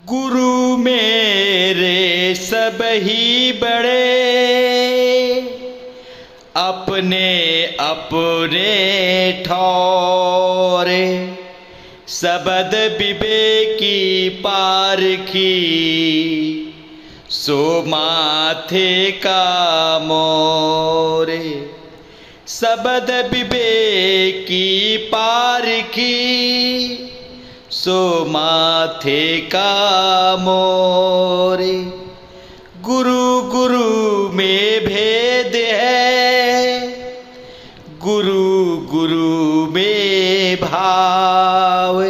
गुरु मेरे सब ही बड़े, अपने अपने ठौरे। सबद विवेकी पारखी, सो माथे का मोरे। सबद विवेकी पारखी, सो माथे का मोरे। गुरु गुरु में भेद है, गुरु गुरु में भाव।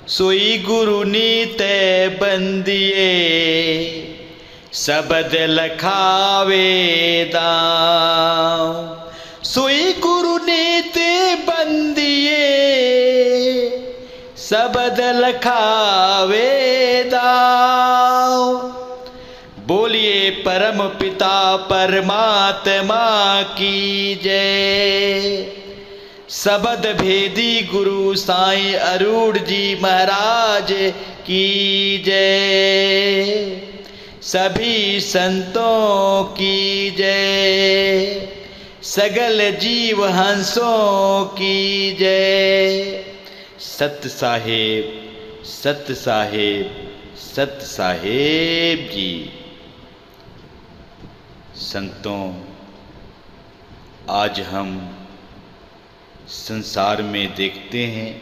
सोई गुरु नीत बंदिए, सबद लखावे दाम। सोई गुरु नीत बंदिए, सबद लखावे दाम। बोलिए परम पिता परमात्मा की जय। सबद भेदी गुरु साईं अरूढ़ जी महाराज की जय। सभी संतों की जय, सगल जीव हंसों की जय। सत साहेब, सत साहेब, सत साहेब जी। संतों, आज हम संसार में देखते हैं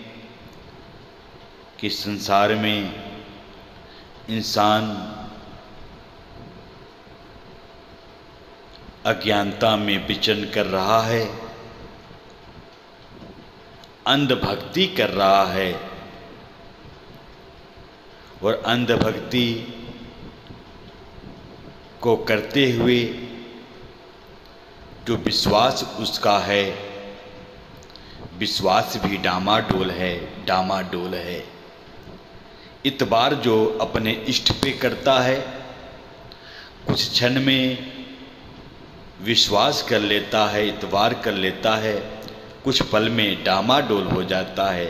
कि संसार में इंसान अज्ञानता में विचरण कर रहा है, अंधभक्ति कर रहा है। और अंधभक्ति को करते हुए जो विश्वास उसका है, विश्वास भी डामाडोल है, डामाडोल है। इतबार जो अपने इष्ट पे करता है, कुछ क्षण में विश्वास कर लेता है, इतबार कर लेता है, कुछ पल में डामाडोल हो जाता है,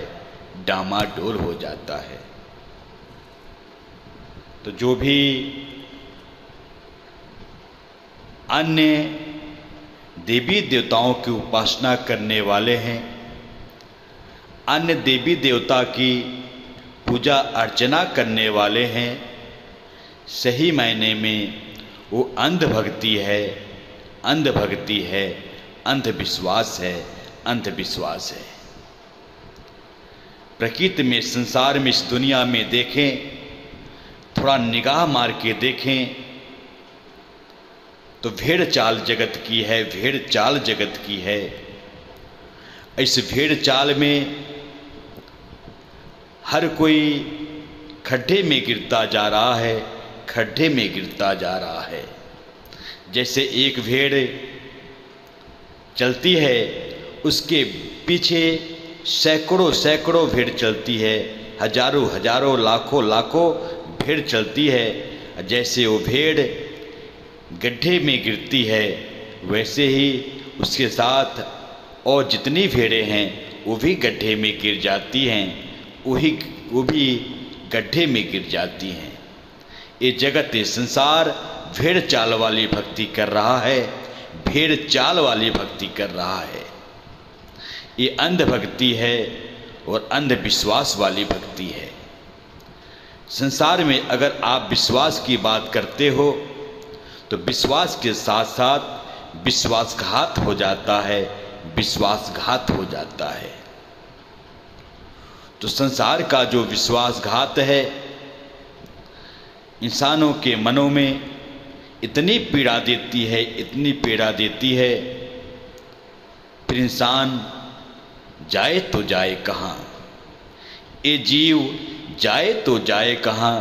डामाडोल हो जाता है। तो जो भी अन्य देवी देवताओं की उपासना करने वाले हैं, अन्य देवी देवता की पूजा अर्चना करने वाले हैं, सही मायने में वो अंधभक्ति है, अंधभक्ति है, अंधविश्वास है, अंधविश्वास है। प्रकृति में, संसार में, इस दुनिया में देखें, थोड़ा निगाह मार के देखें तो भेड़ चाल जगत की है, भेड़ चाल जगत की है। इस भेड़ चाल में हर कोई खड्डे में गिरता जा रहा है, खड्डे में गिरता जा रहा है। जैसे एक भेड़ चलती है, उसके पीछे सैकड़ों सैकड़ों भेड़ चलती है, हजारों हजारों लाखों लाखों भेड़ चलती है। जैसे वो भेड़ गड्ढे में गिरती है, वैसे ही उसके साथ और जितनी भेड़ें हैं वो भी गड्ढे में गिर जाती हैं, वो भी गड्ढे में गिर जाती हैं। ये जगत, ये संसार भेड़ चाल वाली भक्ति कर रहा है, भेड़ चाल वाली भक्ति कर रहा है। ये अंधभक्ति है और अंधविश्वास वाली भक्ति है। संसार में अगर आप विश्वास की बात करते हो तो विश्वास के साथ साथ विश्वासघात हो जाता है, विश्वासघात हो जाता है। तो संसार का जो विश्वासघात है, इंसानों के मनों में इतनी पीड़ा देती है, इतनी पीड़ा देती है, फिर इंसान जाए तो जाए कहाँ, ये जीव जाए तो जाए कहाँ।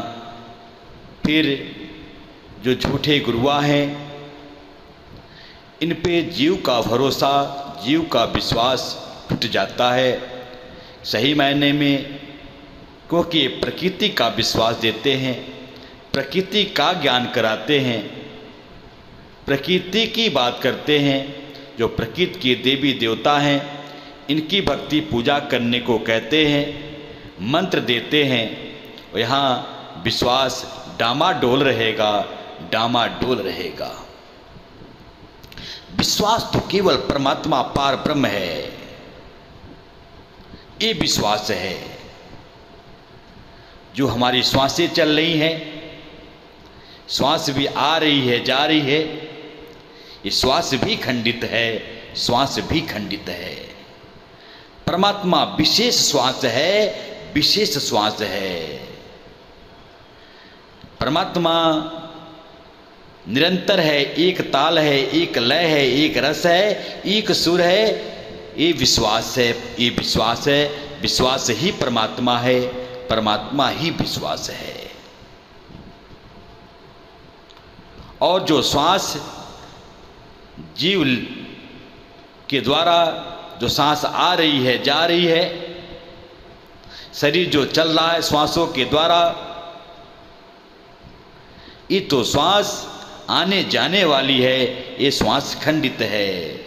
फिर जो झूठे गुरुआ हैं, इन पे जीव का भरोसा, जीव का विश्वास टूट जाता है सही मायने में, क्योंकि प्रकृति का विश्वास देते हैं, प्रकृति का ज्ञान कराते हैं, प्रकृति की बात करते हैं। जो प्रकृति के देवी देवता हैं, इनकी भक्ति पूजा करने को कहते हैं, मंत्र देते हैं। और यहाँ विश्वास डामाडोल रहेगा, डामाडोल रहेगा। विश्वास तो केवल परमात्मा पार ब्रह्म है, ये विश्वास है। जो हमारी श्वासें चल रही हैं, श्वास भी आ रही है, जा रही है, ये श्वास भी खंडित है, श्वास भी खंडित है। परमात्मा विशेष श्वास है, विशेष श्वास है। परमात्मा निरंतर है, एक ताल है, एक लय है, एक रस है, एक सुर है। ये विश्वास है, ये विश्वास है। विश्वास ही परमात्मा है, परमात्मा ही विश्वास है। और जो श्वास जीव के द्वारा जो सांस आ रही है, जा रही है, शरीर जो चल रहा है श्वासों के द्वारा, ये तो श्वास आने जाने वाली है, ये श्वास खंडित है।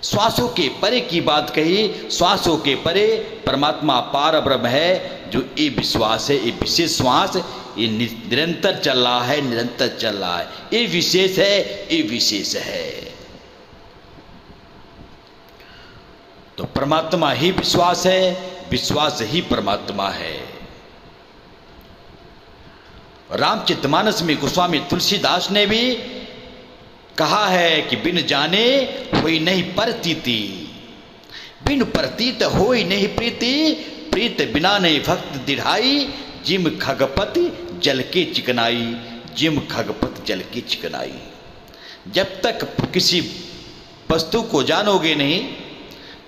श्वासों के परे की बात कही, श्वासों के परे परमात्मा पार ब्रह्म है। जो ये विश्वास है, ये विशेष श्वास, ये निरंतर चल रहा है, निरंतर चल रहा है, ये विशेष है, ये विशेष है। तो परमात्मा ही विश्वास है, विश्वास ही परमात्मा है। रामचरितमानस में गोस्वामी तुलसीदास ने भी कहा है कि बिन जाने होई नहीं प्रतीति, बिन प्रतीत होई नहीं प्रीति, प्रीत बिना नहीं भक्त दिढ़ाई, जिम खगपति जल के चिकनाई, जिम खगपति जल की चिकनाई। जब तक किसी वस्तु को जानोगे नहीं,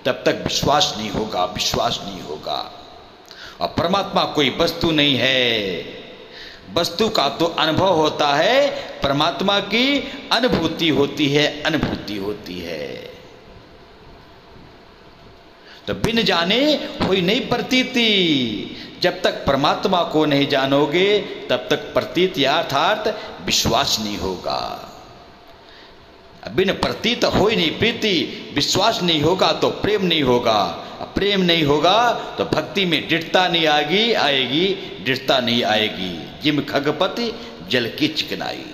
तब तक विश्वास नहीं होगा, विश्वास नहीं होगा। और परमात्मा कोई वस्तु नहीं है, वस्तु का तो अनुभव होता है, परमात्मा की अनुभूति होती है, अनुभूति होती है। तो बिन जाने कोई नहीं प्रतीति, जब तक परमात्मा को नहीं जानोगे तब तक प्रतीति अर्थात विश्वास नहीं होगा। बिन प्रतीत हो ही नहीं प्रीति, विश्वास नहीं होगा तो प्रेम नहीं होगा, प्रेम नहीं होगा तो भक्ति में दृढ़ता नहीं आएगी, दृढ़ता नहीं आएगी। जिम खगपति जल की चिकनाई।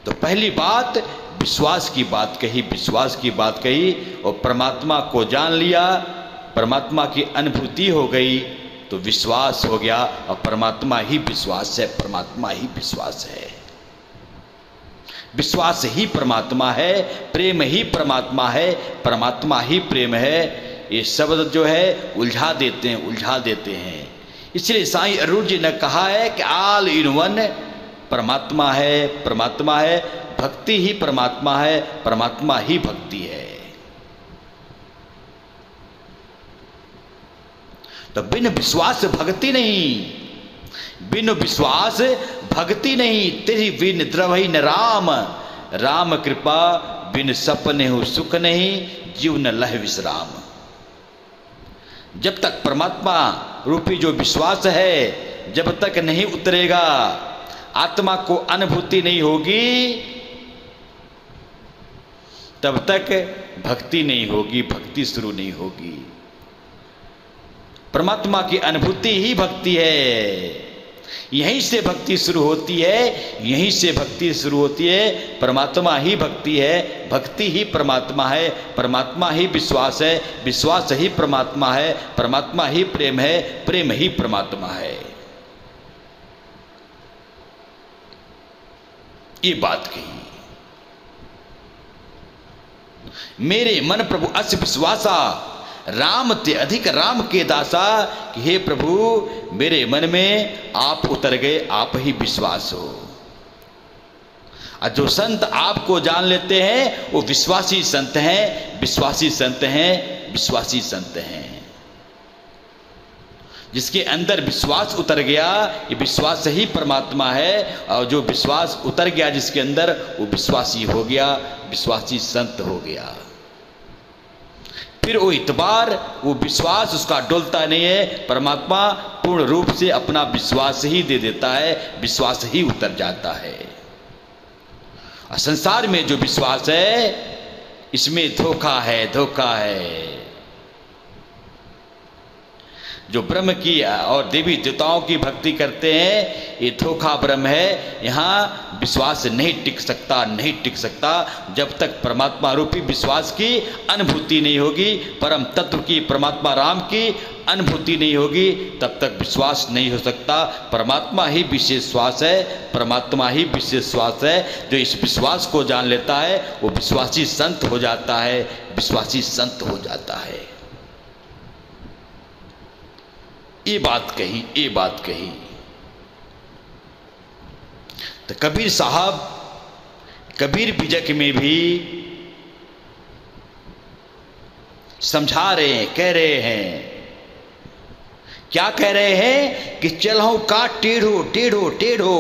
तो पहली बात विश्वास की बात कही, विश्वास की बात कही, और परमात्मा को जान लिया, परमात्मा की अनुभूति हो गई तो विश्वास हो गया। और परमात्मा ही विश्वास है, परमात्मा ही विश्वास है। विश्वास ही परमात्मा है, प्रेम ही परमात्मा है, परमात्मा ही प्रेम है। ये शब्द जो है उलझा देते हैं, उलझा देते हैं। इसलिए साईं अरुण जी ने कहा है कि ऑल इन वन परमात्मा है, परमात्मा है, भक्ति ही परमात्मा है, परमात्मा ही भक्ति है। तो बिन विश्वास भक्ति नहीं, बिन विश्वास भक्ति नहीं। तेरी बिन द्रवही न राम, राम कृपा बिन सपने हो सुख नहीं, जीव न लह विश्राम। जब तक परमात्मा रूपी जो विश्वास है जब तक नहीं उतरेगा, आत्मा को अनुभूति नहीं होगी, तब तक भक्ति नहीं होगी, भक्ति शुरू नहीं होगी। परमात्मा की अनुभूति ही भक्ति है, यहीं से भक्ति शुरू होती है, यहीं से भक्ति शुरू होती है। परमात्मा ही भक्ति है, भक्ति ही परमात्मा है, परमात्मा ही विश्वास है, विश्वास ही परमात्मा है, परमात्मा ही प्रेम है, प्रेम ही परमात्मा है। ये बात कही। मेरे मन प्रभु अस विश्वासा, राम ते अधिक राम के दासा। कि हे प्रभु मेरे मन में आप उतर गए, आप ही विश्वास हो। और जो संत आपको जान लेते हैं वो विश्वासी संत हैं, विश्वासी संत हैं, विश्वासी संत हैं। जिसके अंदर विश्वास उतर गया, ये विश्वास ही परमात्मा है। और जो विश्वास उतर गया जिसके अंदर, वो विश्वासी हो गया, विश्वासी संत हो गया। फिर वो इतबार, वो विश्वास उसका डोलता नहीं है। परमात्मा पूर्ण रूप से अपना विश्वास ही दे देता है, विश्वास ही उतर जाता है। और संसार में जो विश्वास है इसमें धोखा है, धोखा है। जो ब्रह्म की और देवी देवताओं की भक्ति करते हैं, ये धोखा ब्रह्म है। यहाँ विश्वास नहीं टिक सकता, नहीं टिक सकता। जब तक परमात्मा रूपी विश्वास की अनुभूति नहीं होगी, परम तत्व की, परमात्मा राम की अनुभूति नहीं होगी, तब तक विश्वास नहीं हो सकता। परमात्मा ही विशेष श्वास है, परमात्मा ही विशेष श्वास है। जो इस विश्वास को जान लेता है वो विश्वासी संत हो जाता है, विश्वासी संत हो जाता है। ये बात कही, ये बात कही। तो कबीर साहब कबीर बिजक में भी समझा रहे हैं, कह रहे हैं। क्या कह रहे हैं कि चलहु का टेढ़ो टेढ़ो टेढ़ो,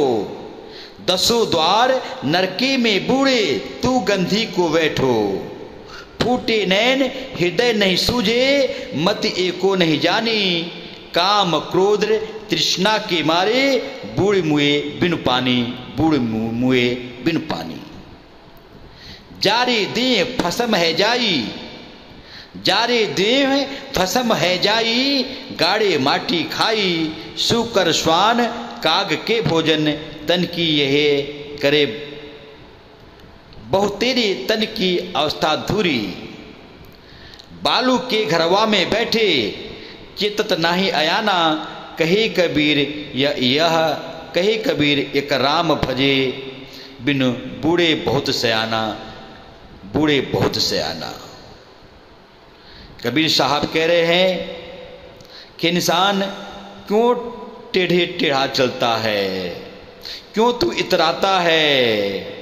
दसों द्वार नरके में बूढ़े, तू गंधी को बैठो। फूटे नैन हृदय नहीं सूझे, मत एको नहीं जानी, काम क्रोध तृष्णा के मारे, बूढ़ मुए बिन पानी, बूढ़ मुए बिन पानी। जारे देह फसम है जाई, जारे देह फसम है जाई, गाड़े माटी खाई, सुकर श्वान काग के भोजन, तन की यह करे बहुतेरे तन की अवस्था धूरी। बालू के घरवा में बैठे, चेतत नाही अयाना, कहे कबीर यह कहे कबीर एक राम भजे, बिन बूढ़े बहुत सयाना, बूढ़े बहुत सयाना। कबीर साहब कह रहे हैं कि इंसान क्यों टेढ़े टेढ़ा चलता है, क्यों तू इतराता है।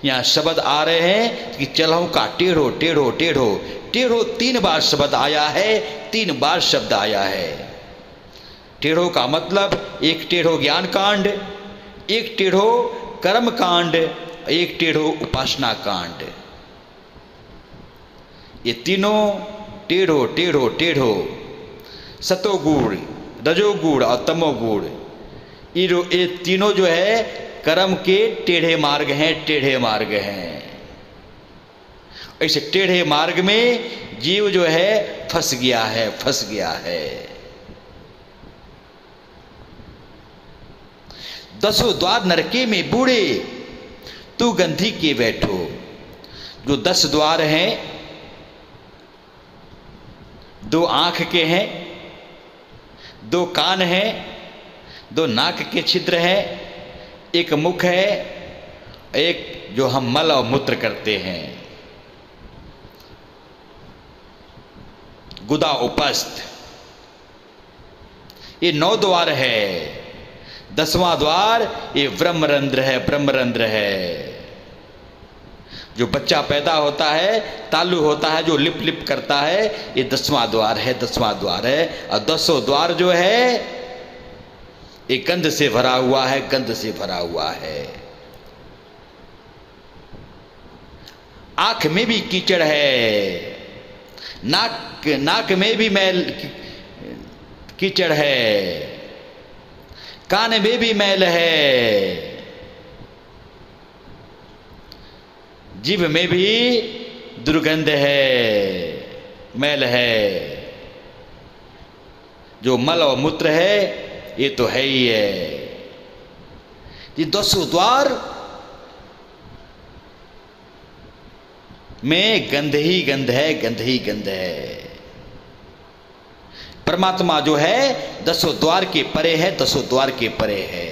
यहाँ शब्द आ रहे हैं कि चलहूँ का टेढ़ो टेढ़ो टेढ़ो, टेढ़ो 3 बार शब्द आया है, 3 बार शब्द आया है। टेढ़ो का मतलब एक टेढ़ो ज्ञान कांड, एक टेढ़ो कर्म कांड, एक टेढ़ो उपासना कांड। ये तीनों टेढ़ो टेढ़ो टेढ़ो, सतोगुण, रजोगुण और तमोगुण, ये तीनों जो है कर्म के टेढ़े मार्ग हैं, टेढ़े मार्ग हैं। ऐसे टेढ़े मार्ग में जीव जो है फंस गया है, फंस गया है। दसों द्वार नरके में बूढ़े, तू गंधी के बैठो। जो 10 द्वार हैं, 2 आंख के हैं, 2 कान हैं, 2 नाक के छिद्र हैं, 1 मुख है, एक जो हम मल और मूत्र करते हैं, गुदा उपस्थ। ये 9 द्वार है। 10वां द्वार ये ब्रह्मरंध्र है, ब्रह्मरंध्र है। जो बच्चा पैदा होता है, तालु होता है, जो लिप लिप करता है, ये 10वां द्वार है, 10वां द्वार है। और 10 द्वार जो है ये गंध से भरा हुआ है, गंध से भरा हुआ है। आंख में भी कीचड़ है, नाक में भी मैल कीचड़ है, कान में भी मैल है, जीभ में भी दुर्गंध है, मैल है। जो मल और मूत्र है ये तो है ही है। ये 10 द्वार में गंध ही गंध है, गंध ही गंध है। परमात्मा जो है 10 द्वार के परे है, 10 द्वार के परे है।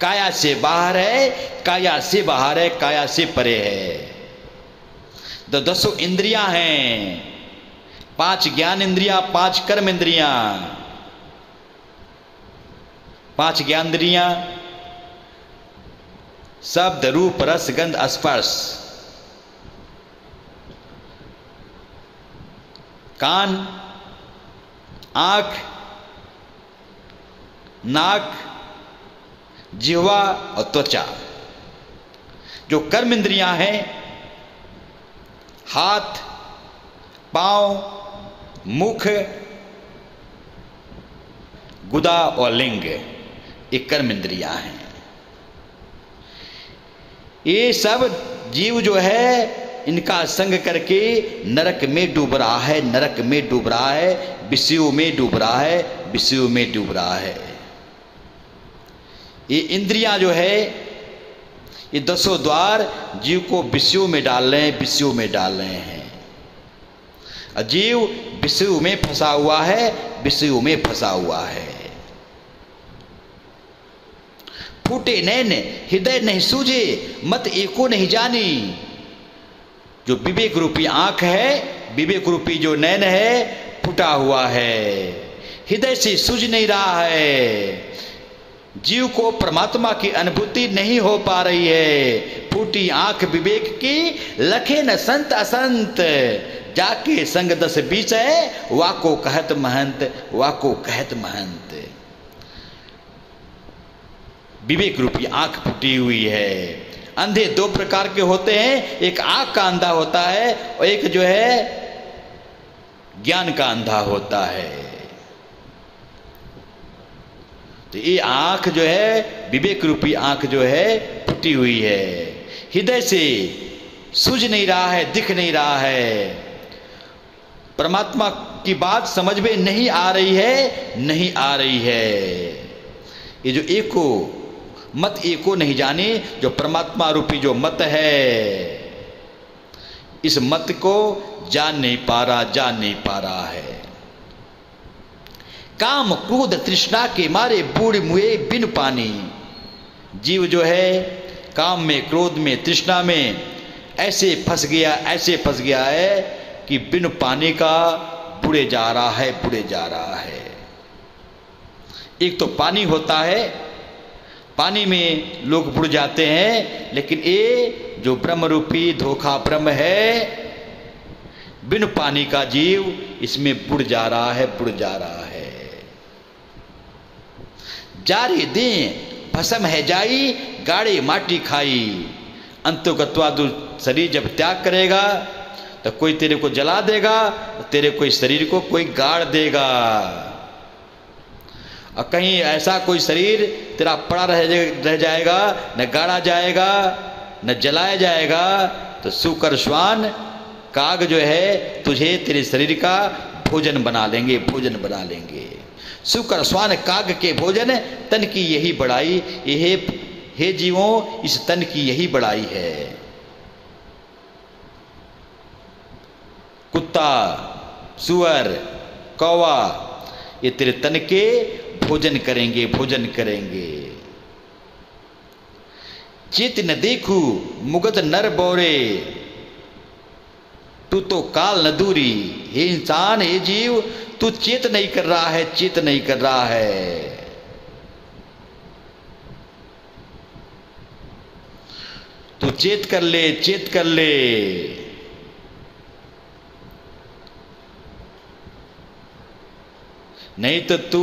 काया से बाहर है, काया से बाहर है, काया से परे है। तो 10 इंद्रियां हैं, 5 ज्ञान इंद्रियां, 5 कर्म इंद्रियां। 5 ज्ञान इंद्रियां शब्द रूप रस गंध स्पर्श। कान, आंख, नाक, जिह्वा और त्वचा। जो कर्म इंद्रियां हैं, हाथ, पांव, मुख, गुदा और लिंग, ये कर्म इंद्रियां हैं। ये सब जीव जो है इनका संग करके नरक में डूब रहा है, नरक में डूब रहा है, विषयों में डूब रहा है, विषयों में डूब रहा है। ये इंद्रियां जो है, ये 10 द्वार जीव को विषयों में डाल रहे हैं, विषयों में डाल रहे हैं। जीव विषयों में फंसा हुआ है, विषयों में फंसा हुआ है। फूटे नैन हृदय नहीं सूझे, मत एको नहीं जानी। जो विवेक रूपी आंख है, विवेक रूपी जो नैन है, फूटा हुआ है, हृदय से सूझ नहीं रहा है। जीव को परमात्मा की अनुभूति नहीं हो पा रही है। फूटी आंख विवेक की, लखे न संत असंत। जाके संग 10 बीच है, वाको कहत महंत, वाको कहत महंत। विवेक रूपी आंख फूटी हुई है। अंधे 2 प्रकार के होते हैं, एक आंख का अंधा होता है और एक जो है ज्ञान का अंधा होता है। तो ये आंख जो है, विवेक रूपी आंख जो है, फूटी हुई है। हृदय से सूझ नहीं रहा है, दिख नहीं रहा है। परमात्मा की बात समझ में नहीं आ रही है, नहीं आ रही है। ये जो एको मत एको नहीं जाने, जो परमात्मा रूपी जो मत है, इस मत को जान नहीं पा रहा, जान नहीं पा रहा है। काम क्रोध तृष्णा के मारे बूढ़ मुए बिन पानी। जीव जो है काम में, क्रोध में, तृष्णा में ऐसे फंस गया, ऐसे फंस गया है कि बिन पानी का बुड़े जा रहा है, बुड़े जा रहा है। एक तो पानी होता है, पानी में लोग बुड़ जाते हैं, लेकिन ये जो ब्रह्म रूपी धोखा ब्रह्म है, बिन पानी का जीव इसमें बुड़ जा रहा है, बुड़ जा रहा है। जारे दे भस्म है जाई, गाड़े माटी खाई। अंतोगत्वादु शरीर जब त्याग करेगा तो कोई तेरे को जला देगा, तेरे कोई शरीर को कोई गाड़ देगा। और कहीं ऐसा कोई शरीर तेरा पड़ा रह जाएगा, न गाड़ा जाएगा, न जलाया जाएगा, तो सूकर श्वान काग जो है तुझे तेरे शरीर का भोजन बना लेंगे, भोजन बना लेंगे। सूकर श्वान काग के भोजन, तन की यही बड़ाई। हे जीवों, इस तन की यही बड़ाई है। कुत्ता, सुअर, कौवा, ये तेरे तन के भोजन करेंगे, भोजन करेंगे। चित न देखू मुगत नर बोरे, तू तो काल न दूरी। हे इंसान, हे जीव, तू चेत नहीं कर रहा है, चेत नहीं कर रहा है। तू चेत कर ले, चेत कर ले। नहीं तो तू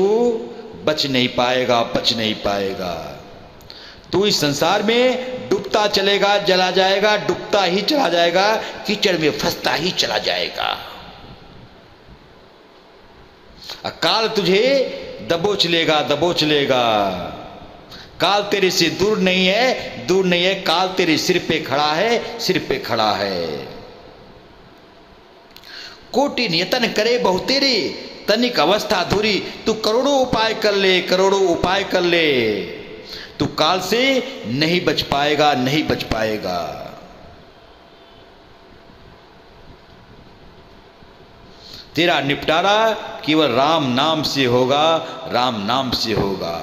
बच नहीं पाएगा, बच नहीं पाएगा। तू इस संसार में डूबता चलेगा, जला जाएगा, डूबता ही चला जाएगा, कीचड़ में फंसता ही चला जाएगा। काल तुझे दबोच लेगा, दबोच लेगा। काल तेरे से दूर नहीं है, दूर नहीं है। काल तेरे सिर पे खड़ा है, सिर पे खड़ा है। कोटि नियतन करे बहु तेरे, तनिक अवस्था धुरी। तू करोड़ों उपाय कर ले, करोड़ों उपाय कर ले, तू काल से नहीं बच पाएगा, नहीं बच पाएगा। तेरा निपटारा केवल राम नाम से होगा, राम नाम से होगा।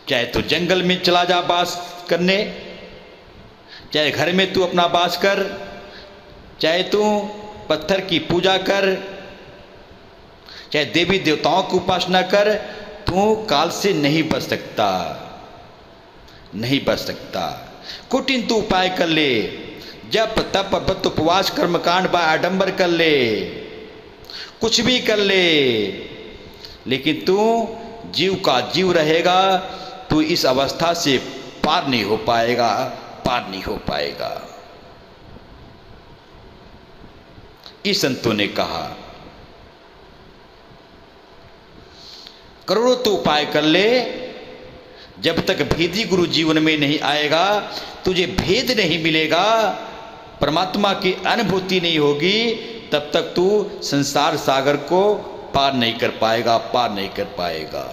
चाहे तू जंगल में चला जा वास करने, चाहे घर में तू अपना वास कर, चाहे तू पत्थर की पूजा कर, चाहे देवी देवताओं की उपासना कर, तू काल से नहीं बच सकता, नहीं बच सकता। कुटिन तू उपाय कर ले, जप तप व्रत उपवास कर्मकांड बा आडंबर कर ले, कुछ भी कर ले, लेकिन तू जीव का जीव रहेगा। तू इस अवस्था से पार नहीं हो पाएगा, पार नहीं हो पाएगा। इस संतों ने कहा करोड़ों तो उपाय कर ले, जब तक भेदी गुरु जीवन में नहीं आएगा, तुझे भेद नहीं मिलेगा, परमात्मा की अनुभूति नहीं होगी, तब तक तू संसार सागर को पार नहीं कर पाएगा, पार नहीं कर पाएगा।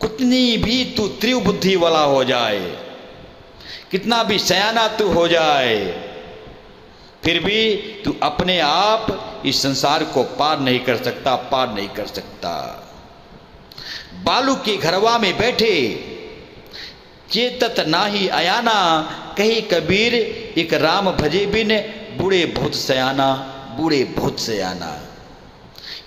कितनी भी तू तीव्र बुद्धि वाला हो जाए, कितना भी सयाना तू हो जाए, फिर भी तू अपने आप इस संसार को पार नहीं कर सकता, पार नहीं कर सकता। बालू के घरवा में बैठे चेतत नाही अयाना, कही कबीर एक राम भजे बिन बूढ़े बहुत सयाना, बूढ़े बहुत सयाना।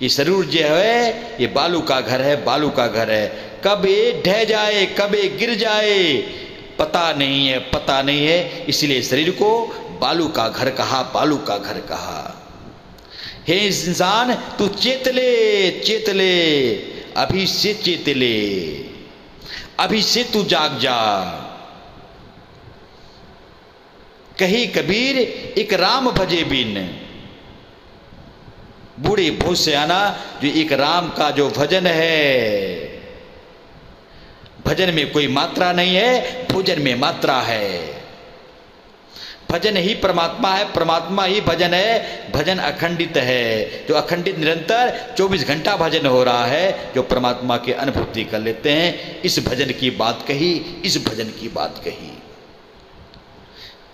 ये शरीर जो है ये बालू का घर है, बालू का घर है। कब ये ढह जाए, कब ये गिर जाए, पता नहीं है, पता नहीं है। इसलिए शरीर को बालू का घर कहा, बालू का घर कहा। हे इंसान तू चेत ले, चेत ले, अभी से चेत ले, अभी से तू जाग जा। कही कबीर एक राम भजे बिन, बूढ़े बहुत सयाना। जो एक राम का जो भजन है, भजन में कोई मात्रा नहीं है, भोजन में मात्रा है। भजन ही परमात्मा है, परमात्मा ही भजन है। भजन अखंडित है, जो अखंडित निरंतर 24 घंटा भजन हो रहा है, जो परमात्मा की अनुभूति कर लेते हैं। इस भजन की बात कही, इस भजन की बात कही।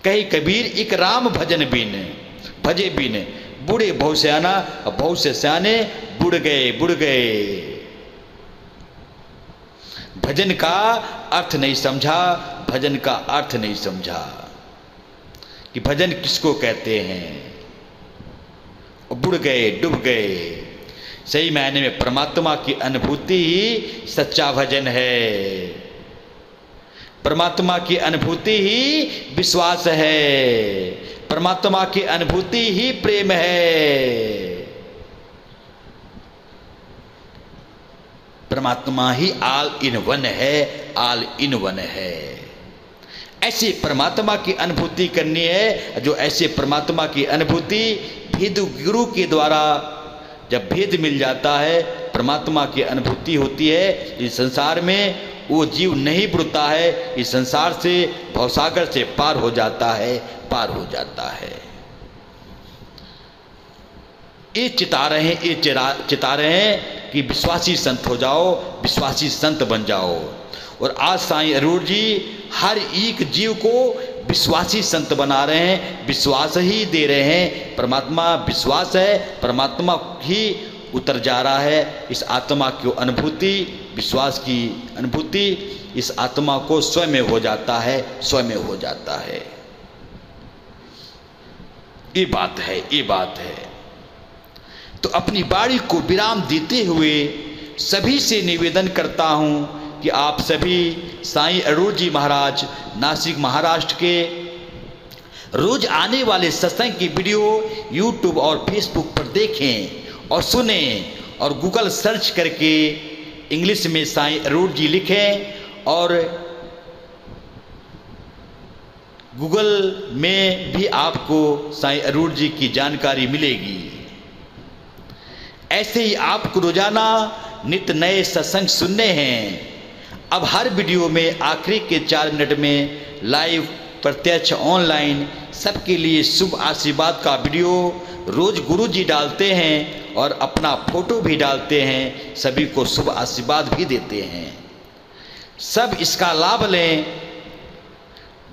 कही कबीर एक राम भजन बिन, भजे बिन बूढ़े बहुत सयाना। बहुत से सयाने बुढ़ गए, बुढ़ गए। भजन का अर्थ नहीं समझा, भजन का अर्थ नहीं समझा कि भजन किसको कहते हैं। बुढ़ गए, डूब गए। सही मायने में परमात्मा की अनुभूति ही सच्चा भजन है। परमात्मा की अनुभूति ही विश्वास है। परमात्मा की अनुभूति ही प्रेम है। परमात्मा ही ऑल इन वन है, ऑल इन वन है। ऐसे परमात्मा की अनुभूति करनी है। जो ऐसे परमात्मा की अनुभूति भेद गुरु के द्वारा जब भेद मिल जाता है, परमात्मा की अनुभूति होती है। इस संसार में वो जीव नहीं बुड़ता है, इस संसार से भवसागर से पार हो जाता है, पार हो जाता है। ये चिता रहे हैं, ये चिता रहे हैं कि विश्वासी संत हो जाओ, विश्वासी संत बन जाओ। और आज साईं अरूढ़ जी हर एक जीव को विश्वासी संत बना रहे हैं, विश्वास ही दे रहे हैं। परमात्मा विश्वास है, परमात्मा ही उतर जा रहा है। इस आत्मा की अनुभूति, विश्वास की अनुभूति इस आत्मा को स्वयं हो जाता है, स्वयं हो जाता है। ये बात है, ये बात है। तो अपनी बाणी को विराम देते हुए सभी से निवेदन करता हूं कि आप सभी साईं अरूढ़ जी महाराज नासिक महाराष्ट्र के रोज आने वाले सत्संग की वीडियो यूट्यूब और फेसबुक पर देखें और सुने, और गूगल सर्च करके इंग्लिश में साईं अरूढ़ जी लिखें और गूगल में भी आपको साईं अरूढ़ जी की जानकारी मिलेगी। ऐसे ही आपको रोजाना नित्य नए सत्संग सुनने हैं। अब हर वीडियो में आखिरी के 4 मिनट में लाइव प्रत्यक्ष ऑनलाइन सबके लिए शुभ आशीर्वाद का वीडियो रोज गुरु जी डालते हैं और अपना फोटो भी डालते हैं, सभी को शुभ आशीर्वाद भी देते हैं। सब इसका लाभ लें।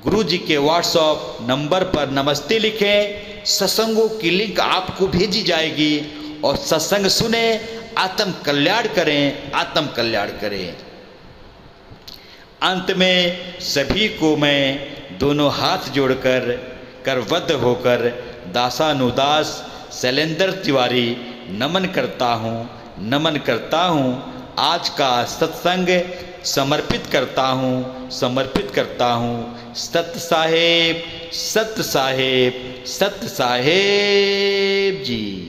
गुरु जी के व्हाट्सएप नंबर पर नमस्ते लिखें, सत्संगों की लिंक आपको भेजी जाएगी और सत्संग सुने, आत्म कल्याण करें, आत्म कल्याण करें। अंत में सभी को मैं दोनों हाथ जोड़कर करबद्ध होकर दासानुदास शैलेंद्र तिवारी नमन करता हूँ, नमन करता हूँ। आज का सत्संग समर्पित करता हूँ, समर्पित करता हूँ। सत्य साहेब, सत्य साहेब, सत्य साहेब जी।